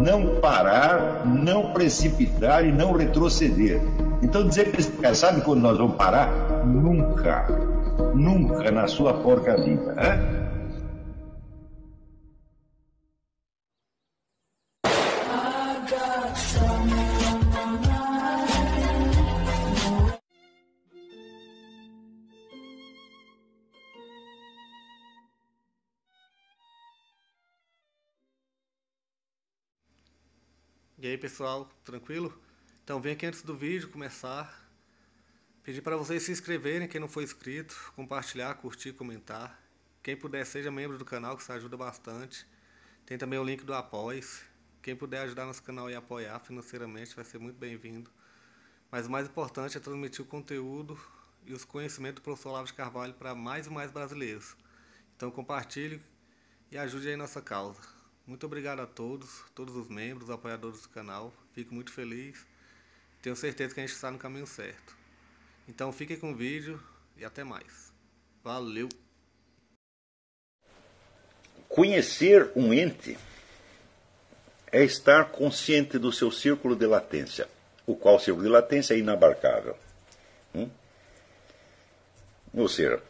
não parar, não precipitar e não retroceder. Então dizer que eles sabe quando nós vamos parar? Nunca. Nunca na sua porca vida. Né? E aí pessoal, tranquilo? Então vem aqui antes do vídeo começar, pedir para vocês se inscreverem, quem não for inscrito, compartilhar, curtir, comentar. Quem puder seja membro do canal, que isso ajuda bastante. Tem também o link do Apoia-se. Quem puder ajudar nosso canal e apoiar financeiramente vai ser muito bem-vindo. Mas o mais importante é transmitir o conteúdo e os conhecimentos do professor Olavo de Carvalho para mais e mais brasileiros. Então compartilhe e ajude aí nossa causa. Muito obrigado a todos os membros, apoiadores do canal. Fico muito feliz. Tenho certeza que a gente está no caminho certo. Então fiquem com o vídeo e até mais. Valeu! Conhecer um ente é estar consciente do seu círculo de latência, o qual círculo de latência é inabarcável. Ou seja,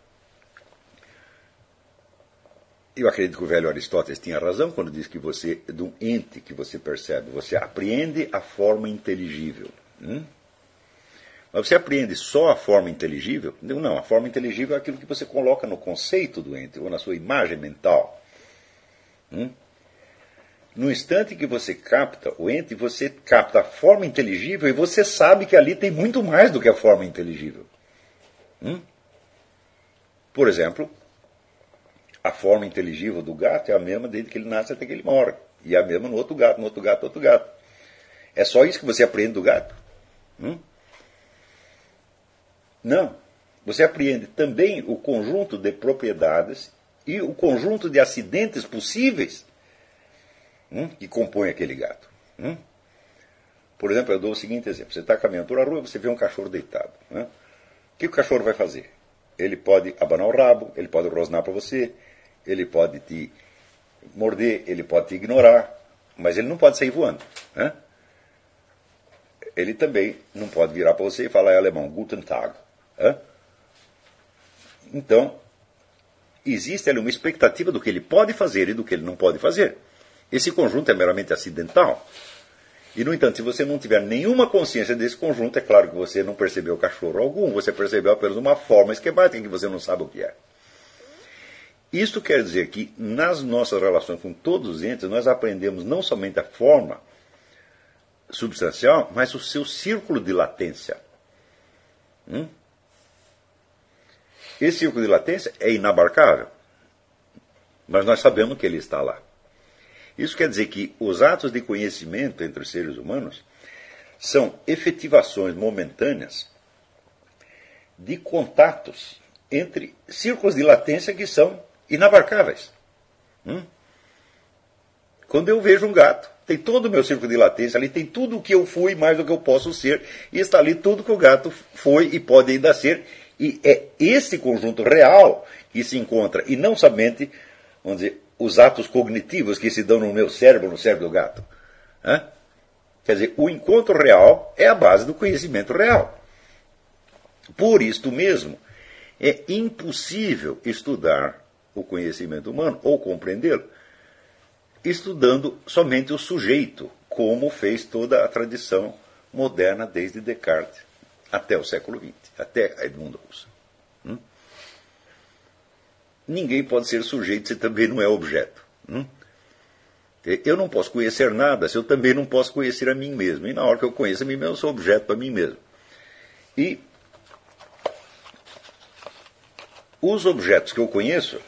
eu acredito que o velho Aristóteles tinha razão quando diz que você, de um ente que você percebe, você apreende a forma inteligível. Mas você apreende só a forma inteligível? Não, a forma inteligível é aquilo que você coloca no conceito do ente, ou na sua imagem mental. No instante que você capta o ente, você capta a forma inteligível e você sabe que ali tem muito mais do que a forma inteligível. Por exemplo, a forma inteligível do gato é a mesma desde que ele nasce até que ele morre. E é a mesma no outro gato, no outro gato, no outro gato. É só isso que você aprende do gato? Não. Você apreende também o conjunto de propriedades e o conjunto de acidentes possíveis que compõem aquele gato. Por exemplo, eu dou o seguinte exemplo. Você está caminhando por a rua e você vê um cachorro deitado. O que o cachorro vai fazer? Ele pode abanar o rabo, ele pode rosnar para você, ele pode te morder, ele pode te ignorar, mas ele não pode sair voando. Ele também não pode virar para você e falar em alemão, Guten Tag. Então, existe ali uma expectativa do que ele pode fazer e do que ele não pode fazer. Esse conjunto é meramente acidental. E, no entanto, se você não tiver nenhuma consciência desse conjunto, é claro que você não percebeu cachorro algum, você percebeu apenas uma forma esquemática que você não sabe o que é. Isto quer dizer que, nas nossas relações com todos os entes, nós aprendemos não somente a forma substancial, mas o seu círculo de latência. Esse círculo de latência é inabarcável, mas nós sabemos que ele está lá. Isso quer dizer que os atos de conhecimento entre os seres humanos são efetivações momentâneas de contatos entre círculos de latência que são inabarcáveis. Quando eu vejo um gato, tem todo o meu círculo de latência, ali tem tudo o que eu fui, mais do que eu posso ser, e está ali tudo que o gato foi e pode ainda ser, e é esse conjunto real que se encontra, e não somente, vamos dizer, os atos cognitivos que se dão no meu cérebro, no cérebro do gato. Quer dizer, o encontro real é a base do conhecimento real. Por isto mesmo, é impossível estudar o conhecimento humano ou compreendê-lo estudando somente o sujeito, como fez toda a tradição moderna desde Descartes até o século XX, até Edmund Husserl. Ninguém pode ser sujeito se também não é objeto. Eu não posso conhecer nada se eu também não posso conhecer a mim mesmo. E na hora que eu conheço a mim mesmo, eu sou objeto para mim mesmo. E os objetos que eu conheço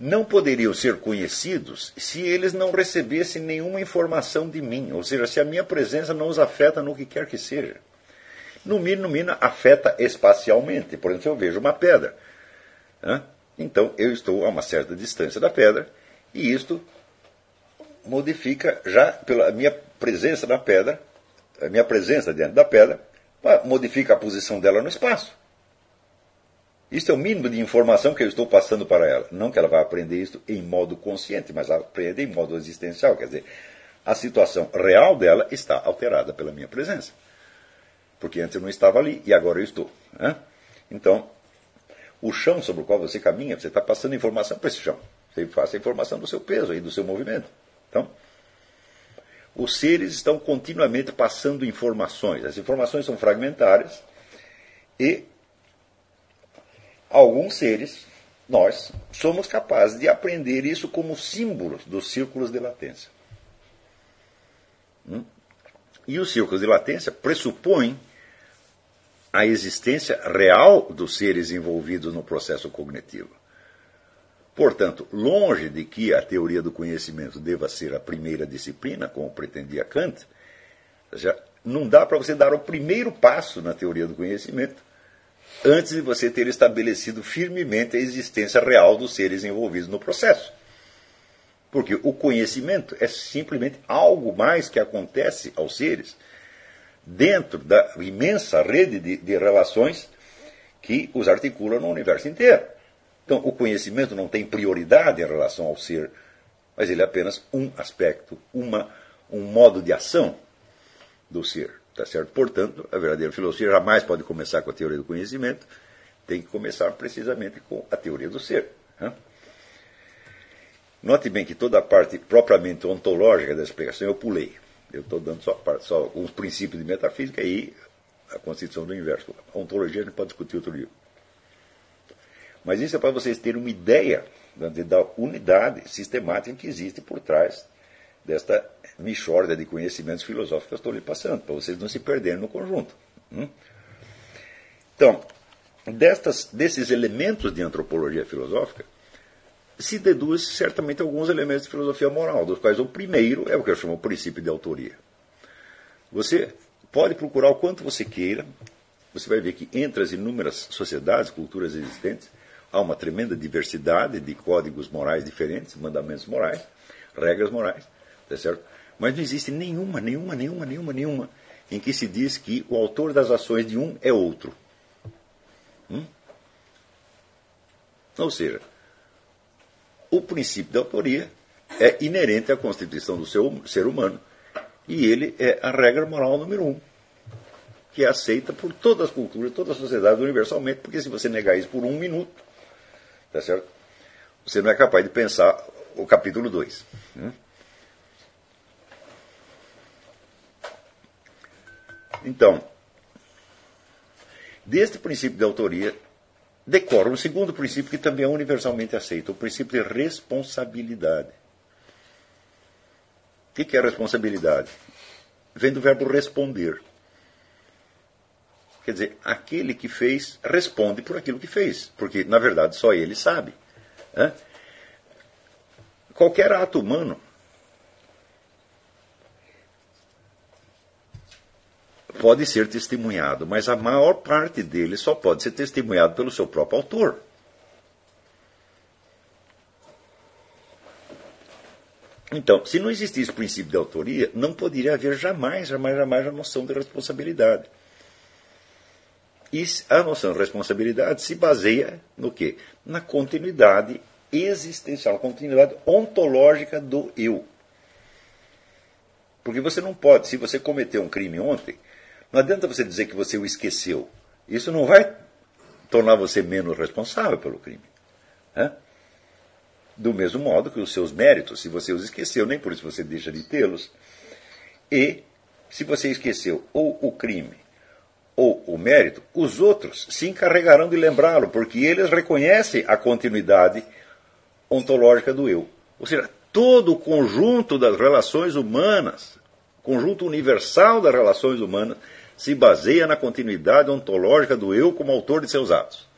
não poderiam ser conhecidos se eles não recebessem nenhuma informação de mim. Ou seja, se a minha presença não os afeta no que quer que seja. No mínimo, afeta espacialmente. Por exemplo, se eu vejo uma pedra, então eu estou a uma certa distância da pedra, e isto modifica, já pela minha presença na pedra, a minha presença diante da pedra, modifica a posição dela no espaço. Isso é o mínimo de informação que eu estou passando para ela. Não que ela vá aprender isso em modo consciente, mas ela aprende em modo existencial. Quer dizer, a situação real dela está alterada pela minha presença. Porque antes eu não estava ali e agora eu estou. Né? Então, o chão sobre o qual você caminha, você está passando informação para esse chão. Você passa a informação do seu peso e do seu movimento. Então, os seres estão continuamente passando informações. As informações são fragmentárias e alguns seres, nós, somos capazes de aprender isso como símbolos dos círculos de latência. E os círculos de latência pressupõem a existência real dos seres envolvidos no processo cognitivo. Portanto, longe de que a teoria do conhecimento deva ser a primeira disciplina, como pretendia Kant, já não dá para você dar o primeiro passo na teoria do conhecimento antes de você ter estabelecido firmemente a existência real dos seres envolvidos no processo. Porque o conhecimento é simplesmente algo mais que acontece aos seres dentro da imensa rede de relações que os articulam no universo inteiro. Então, o conhecimento não tem prioridade em relação ao ser, mas ele é apenas um aspecto, um modo de ação do ser. Tá certo? Portanto, a verdadeira filosofia jamais pode começar com a teoria do conhecimento, tem que começar precisamente com a teoria do ser. Né? Note bem que toda a parte propriamente ontológica da explicação eu pulei. Eu estou dando só alguns princípios de metafísica e a constituição do universo. A ontologia a gente pode discutir outro dia. Mas isso é para vocês terem uma ideia da unidade sistemática que existe por trás desta mixórdia de conhecimentos filosóficos que eu estou lhe passando, para vocês não se perderem no conjunto. Então, desses elementos de antropologia filosófica, se deduz certamente alguns elementos de filosofia moral, dos quais o primeiro é o que eu chamo de princípio de autoria. Você pode procurar o quanto você queira, você vai ver que entre as inúmeras sociedades, culturas existentes, há uma tremenda diversidade de códigos morais diferentes, mandamentos morais, regras morais, tá certo? Mas não existe nenhuma em que se diz que o autor das ações de um é outro. Ou seja, o princípio da autoria é inerente à constituição do ser humano e ele é a regra moral número 1, que é aceita por todas as culturas, todas as sociedades universalmente, porque se você negar isso por um minuto, tá certo? Você não é capaz de pensar o capítulo 2. Então, deste princípio de autoria, decorre um segundo princípio que também é universalmente aceito, o princípio de responsabilidade. O que é responsabilidade? Vem do verbo responder. Quer dizer, aquele que fez responde por aquilo que fez, porque, na verdade, só ele sabe. Qualquer ato humano pode ser testemunhado, mas a maior parte dele só pode ser testemunhado pelo seu próprio autor. Então, se não existisse o princípio de autoria, não poderia haver jamais a noção de responsabilidade. E a noção de responsabilidade se baseia no quê? Na continuidade existencial, continuidade ontológica do eu. Porque você não pode, se você cometeu um crime ontem, não adianta você dizer que você o esqueceu. Isso não vai tornar você menos responsável pelo crime. Do mesmo modo que os seus méritos, se você os esqueceu, nem por isso você deixa de tê-los. E, se você esqueceu ou o crime ou o mérito, os outros se encarregarão de lembrá-lo, porque eles reconhecem a continuidade ontológica do eu. Ou seja, todo o conjunto das relações humanas, conjunto universal das relações humanas, se baseia na continuidade ontológica do eu como autor de seus atos.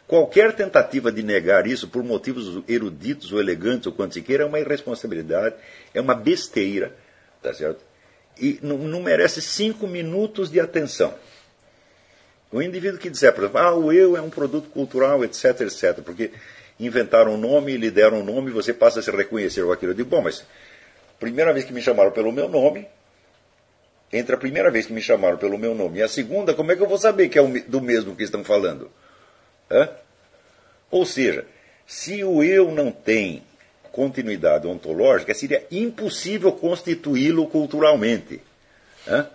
Qualquer tentativa de negar isso por motivos eruditos ou elegantes ou quanto se queira é uma irresponsabilidade, é uma besteira, tá certo? E não merece 5 minutos de atenção. O indivíduo que disser, por exemplo, o eu é um produto cultural, etc, etc, porque inventaram um nome, lhe deram um nome, você passa a se reconhecer com aquilo. Eu digo, bom, mas primeira vez que me chamaram pelo meu nome, entre a primeira vez que me chamaram pelo meu nome e a segunda, como é que eu vou saber que é do mesmo que estão falando? Ou seja, se o eu não tem continuidade ontológica, seria impossível constituí-lo culturalmente. Né?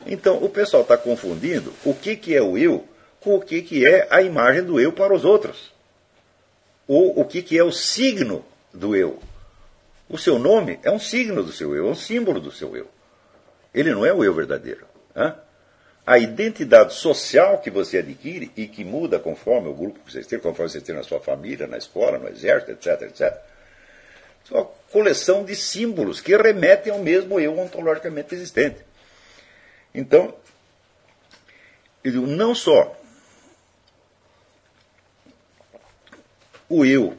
Então, o pessoal está confundindo o que é o eu com o que é a imagem do eu para os outros. Ou o que é o signo do eu. O seu nome é um signo do seu eu, é um símbolo do seu eu. Ele não é o eu verdadeiro. Né? A identidade social que você adquire e que muda conforme o grupo que vocês têm, conforme vocês têm na sua família, na escola, no exército, etc, etc. É uma coleção de símbolos que remetem ao mesmo eu ontologicamente existente. Então, eu digo, não só o eu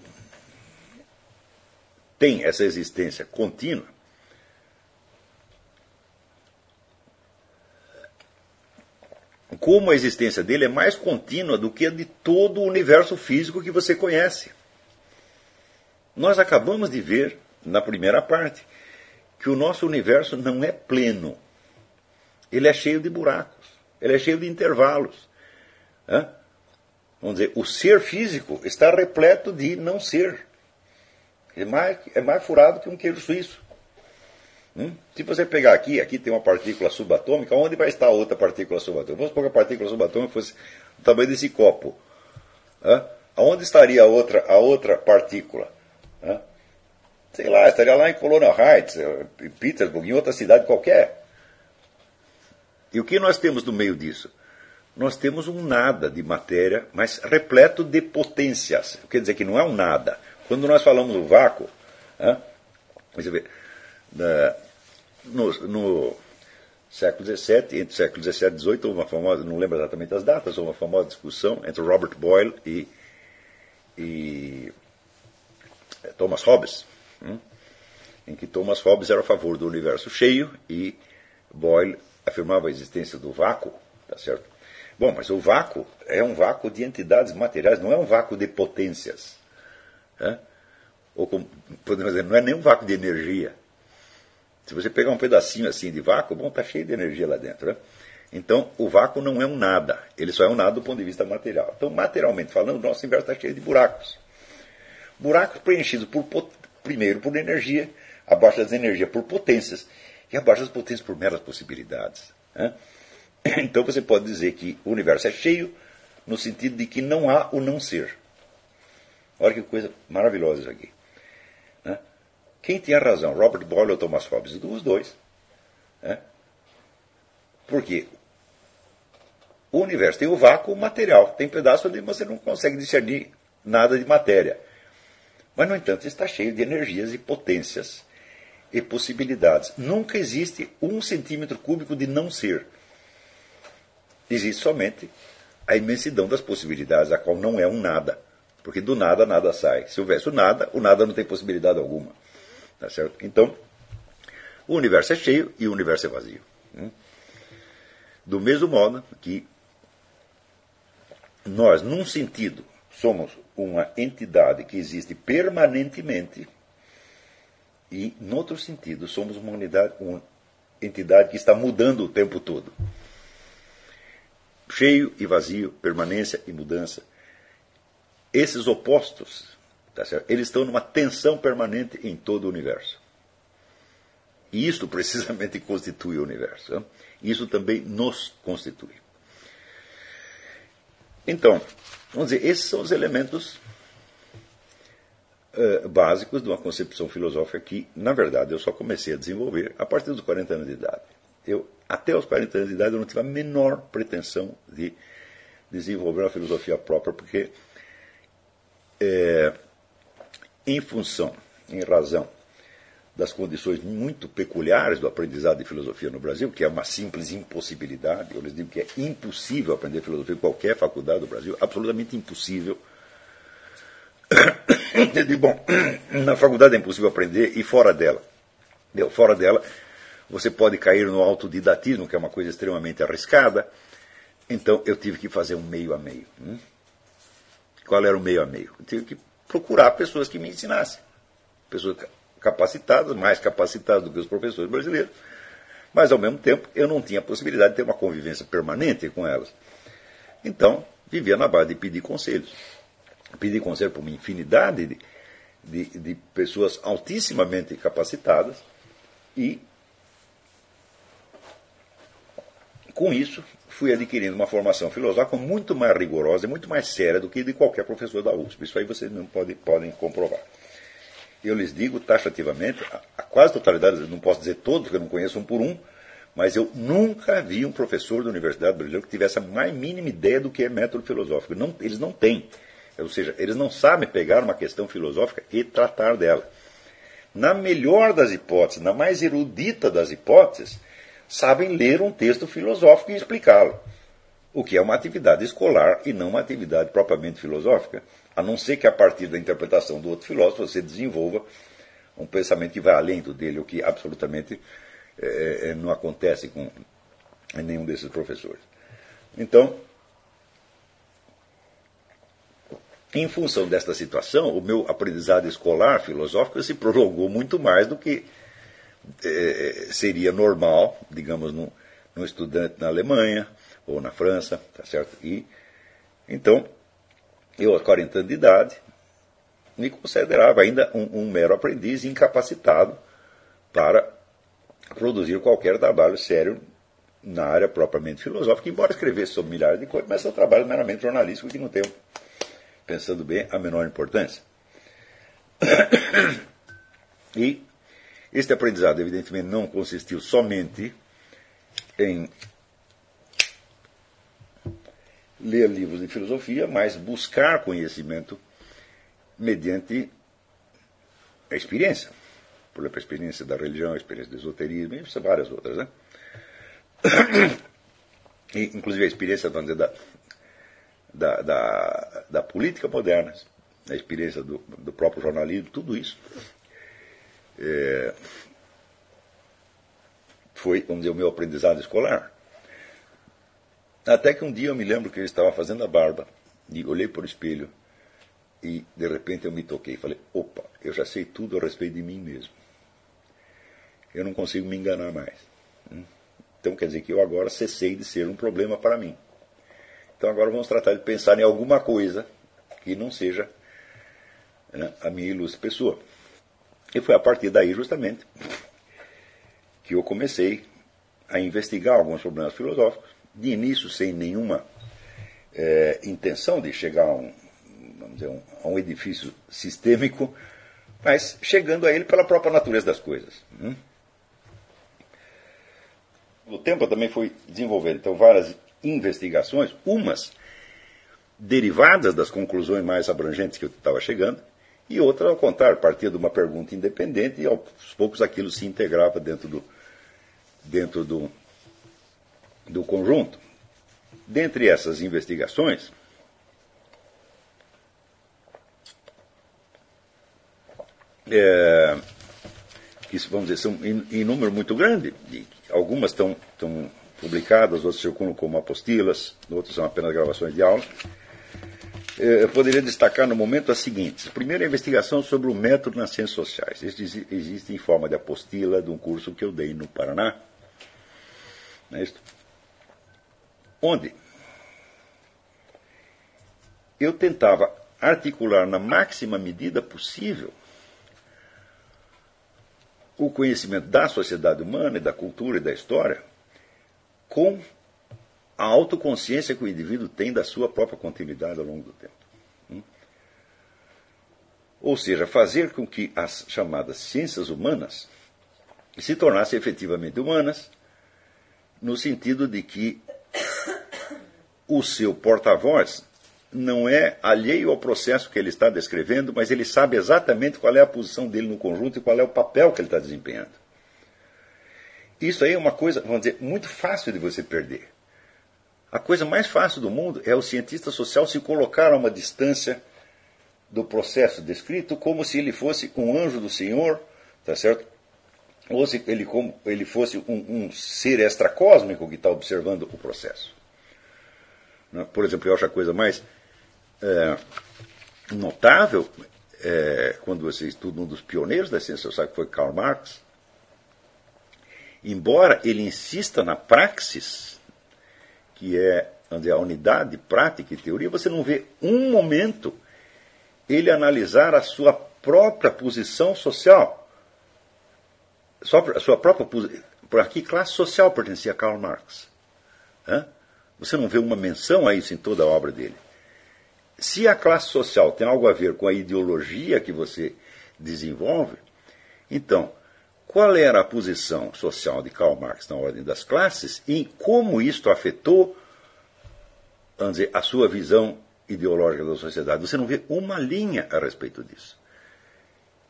tem essa existência contínua, como a existência dele é mais contínua do que a de todo o universo físico que você conhece. Nós acabamos de ver, na primeira parte, que o nosso universo não é pleno. Ele é cheio de buracos, ele é cheio de intervalos. Né? Vamos dizer, o ser físico está repleto de não ser. É mais furado que um queijo suíço. Se você pegar aqui tem uma partícula subatômica, onde vai estar a outra partícula subatômica? Vamos supor que a partícula subatômica fosse do tamanho desse copo. Aonde estaria a outra partícula? Sei lá, estaria lá em Colonial Heights, em Petersburg, em outra cidade qualquer. E o que nós temos no meio disso? Nós temos um nada de matéria, mas repleto de potências. Quer dizer que não é um nada. Quando nós falamos do vácuo, você vê, no século XVII, entre o século XVII e XVIII, houve uma famosa, não lembro exatamente as datas, houve uma famosa discussão entre Robert Boyle e Thomas Hobbes, em que Thomas Hobbes era a favor do universo cheio e Boyle afirmava a existência do vácuo, tá certo? Bom, mas o vácuo é um vácuo de entidades materiais, não é um vácuo de potências. Ou como podemos dizer, não é nem um vácuo de energia. Se você pegar um pedacinho assim de vácuo, bom, está cheio de energia lá dentro. Né? Então, o vácuo não é um nada. Ele só é um nada do ponto de vista material. Então, materialmente falando, o nosso universo está cheio de buracos. Buracos preenchidos, primeiro, por energia, abaixo das energias por potências, e abaixo das potências por meras possibilidades. Né? Então, você pode dizer que o universo é cheio, no sentido de que não há o não ser. Olha que coisa maravilhosa isso aqui. Né? Quem tinha razão, Robert Boyle ou Thomas Hobbes? Os dois. Né? Porque o universo tem o vácuo material, tem pedaço onde você não consegue discernir nada de matéria. Mas, no entanto, está cheio de energias e potências e possibilidades. Nunca existe 1 centímetro cúbico de não ser. Existe somente a imensidão das possibilidades, a qual não é um nada. Porque do nada, nada sai. Se houvesse o nada não tem possibilidade alguma. Tá certo? Então, o universo é cheio e o universo é vazio. Do mesmo modo que nós, num sentido, somos uma entidade que existe permanentemente e, no outro sentido, somos uma entidade que está mudando o tempo todo. Cheio e vazio, permanência e mudança. Esses opostos, tá certo? Eles estão numa tensão permanente em todo o universo. E isso precisamente constitui o universo. Né? Isso também nos constitui. Então, vamos dizer, esses são os elementos básicos de uma concepção filosófica que, na verdade, eu só comecei a desenvolver a partir dos 40 anos de idade. Até os 40 anos de idade eu não tive a menor pretensão de desenvolver uma filosofia própria, porque em razão das condições muito peculiares do aprendizado de filosofia no Brasil, que é uma simples impossibilidade, eu lhes digo que é impossível aprender filosofia em qualquer faculdade do Brasil, absolutamente impossível. Eu digo, bom, na faculdade é impossível aprender e fora dela. Fora dela, você pode cair no autodidatismo, que é uma coisa extremamente arriscada. Então, eu tive que fazer um meio a meio. Qual era o meio a meio? Eu tive que procurar pessoas que me ensinassem. Pessoas capacitadas, mais capacitadas do que os professores brasileiros. Mas, ao mesmo tempo, eu não tinha a possibilidade de ter uma convivência permanente com elas. Então, vivia na base de pedir conselhos. pedi conselho para uma infinidade de pessoas altissimamente capacitadas e, com isso, fui adquirindo uma formação filosófica muito mais rigorosa e muito mais séria do que de qualquer professor da USP. Isso aí vocês não podem comprovar. Eu lhes digo taxativamente, a quase totalidade, não posso dizer todos, porque eu não conheço um por um, mas eu nunca vi um professor da Universidade Brasileira que tivesse a mais mínima ideia do que é método filosófico. Não, eles não têm. Ou seja, eles não sabem pegar uma questão filosófica e tratar dela. Na melhor das hipóteses, na mais erudita das hipóteses, sabem ler um texto filosófico e explicá-lo. O que é uma atividade escolar e não uma atividade propriamente filosófica. A não ser que a partir da interpretação do outro filósofo você desenvolva um pensamento que vai além do dele, o que absolutamente não acontece com nenhum desses professores. Então, em função desta situação, o meu aprendizado escolar filosófico se prolongou muito mais do que seria normal, digamos, num estudante na Alemanha ou na França, tá certo? E então, eu aos 40 anos de idade me considerava ainda um mero aprendiz incapacitado para produzir qualquer trabalho sério na área propriamente filosófica, embora escrevesse sobre milhares de coisas, mas é um trabalho meramente jornalístico que não tem, pensando bem, a menor importância. E este aprendizado, evidentemente, não consistiu somente em ler livros de filosofia, mas buscar conhecimento mediante a experiência. Por exemplo, a experiência da religião, a experiência do esoterismo e várias outras, né? E, inclusive a experiência, vamos dizer, da política moderna, a experiência do próprio jornalismo, tudo isso foi, vamos dizer, o meu aprendizado escolar. Até que um dia eu me lembro que eu estava fazendo a barba e olhei para o espelho e de repente eu me toquei e falei, opa, eu já sei tudo a respeito de mim mesmo. Eu não consigo me enganar mais. Então quer dizer que eu agora cessei de ser um problema para mim. Então agora vamos tratar de pensar em alguma coisa que não seja, né, a minha ilustre pessoa. E foi a partir daí justamente que eu comecei a investigar alguns problemas filosóficos, de início sem nenhuma intenção de chegar vamos dizer, a um edifício sistêmico, mas chegando a ele pela própria natureza das coisas. No tempo eu também fui desenvolvendo então, várias investigações, umas derivadas das conclusões mais abrangentes que eu estava chegando, e outras, ao contrário, partia de uma pergunta independente, e aos poucos aquilo se integrava dentro do conjunto. Dentre essas investigações, que vamos dizer, são em número muito grande, e algumas estão publicadas, outras circulam como apostilas, outras são apenas gravações de aula. Eu poderia destacar no momento as seguintes. Primeiro, a investigação sobre o método nas ciências sociais. Este existe em forma de apostila de um curso que eu dei no Paraná, não é isso? Onde eu tentava articular na máxima medida possível o conhecimento da sociedade humana, e da cultura e da história com a autoconsciência que o indivíduo tem da sua própria continuidade ao longo do tempo. Ou seja, fazer com que as chamadas ciências humanas se tornassem efetivamente humanas, no sentido de que o seu porta-voz não é alheio ao processo que ele está descrevendo, mas ele sabe exatamente qual é a posição dele no conjunto e qual é o papel que ele está desempenhando. Isso aí é uma coisa, vamos dizer, muito fácil de você perder. A coisa mais fácil do mundo é o cientista social se colocar a uma distância do processo descrito como se ele fosse um anjo do Senhor, tá certo? Ou se ele fosse um ser extracósmico que está observando o processo. Por exemplo, eu acho a coisa mais notável quando você estuda um dos pioneiros da ciência social, que foi Karl Marx. Embora ele insista na praxis, que é, vamos dizer, a unidade de prática e teoria, você não vê um momento ele analisar a sua própria posição social. A sua própria posição. Por aqui, classe social pertencia a Karl Marx. Você não vê uma menção a isso em toda a obra dele. Se a classe social tem algo a ver com a ideologia que você desenvolve, então, qual era a posição social de Karl Marx na ordem das classes e como isto afetou, vamos dizer, a sua visão ideológica da sociedade? Você não vê uma linha a respeito disso.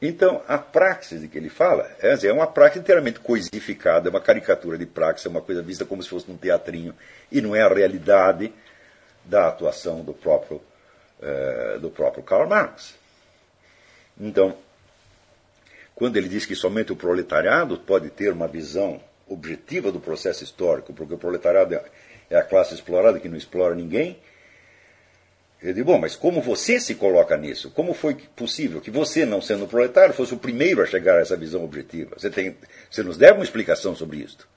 Então, a praxis de que ele fala é uma praxis inteiramente coisificada, é uma caricatura de praxis, é uma coisa vista como se fosse num teatrinho, e não é a realidade da atuação do próprio Karl Marx. Então, quando ele diz que somente o proletariado pode ter uma visão objetiva do processo histórico, porque o proletariado é a classe explorada que não explora ninguém, eu digo, bom, mas como você se coloca nisso? Como foi possível que você, não sendo proletário, fosse o primeiro a chegar a essa visão objetiva? Você nos deve uma explicação sobre isso.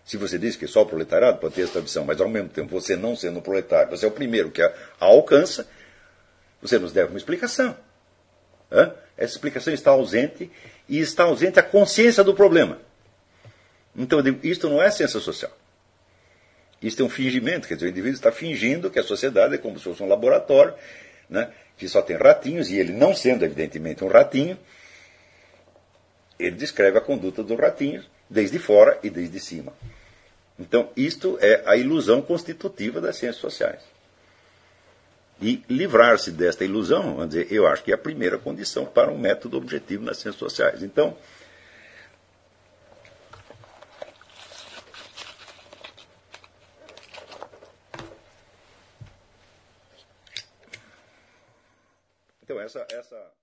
Se você diz que só o proletariado pode ter essa visão, mas ao mesmo tempo você não sendo proletário, você é o primeiro que a alcança, você nos deve uma explicação. Essa explicação está ausente, e está ausente a consciência do problema. Então eu digo, isto não é ciência social. Isto é um fingimento, quer dizer, o indivíduo está fingindo que a sociedade é como se fosse um laboratório, né, que só tem ratinhos, e ele não sendo evidentemente um ratinho, ele descreve a conduta dos ratinhos desde fora e desde cima. Então isto é a ilusão constitutiva das ciências sociais. E livrar-se desta ilusão, vamos dizer, eu acho que é a primeira condição para um método objetivo nas ciências sociais. Então, essa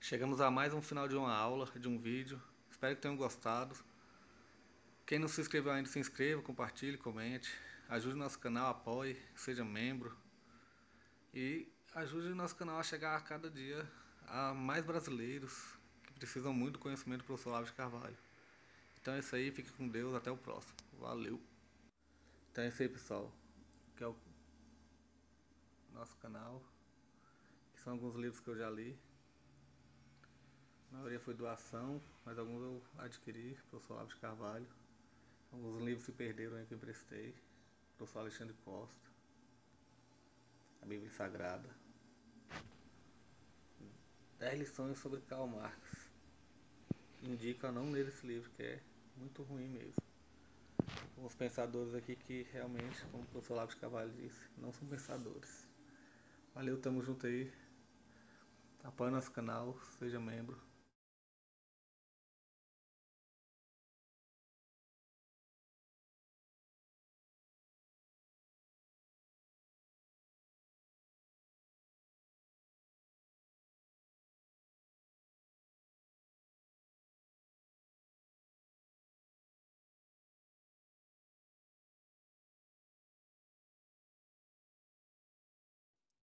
Chegamos a mais um final de uma aula, de um vídeo. Espero que tenham gostado. Quem não se inscreveu ainda, se inscreva, compartilhe, comente. Ajude nosso canal, apoie, seja membro. E ajude o nosso canal a chegar a cada dia a mais brasileiros que precisam muito do conhecimento do professor Olavo de Carvalho. Então é isso aí, fique com Deus, até o próximo. Valeu! Então é isso aí, pessoal, que é o nosso canal, que são alguns livros que eu já li. A maioria foi doação, mas alguns eu adquiri, professor Olavo de Carvalho. Alguns livros se perderam aí que eu emprestei, professor Alexandre Costa, a Bíblia Sagrada, 10 lições sobre Karl Marx. Indico a não ler esse livro, que é muito ruim mesmo. Os pensadores aqui que realmente, como o professor Olavo de Carvalho disse, não são pensadores. Valeu, tamo junto aí. Apoie nosso canal, seja membro.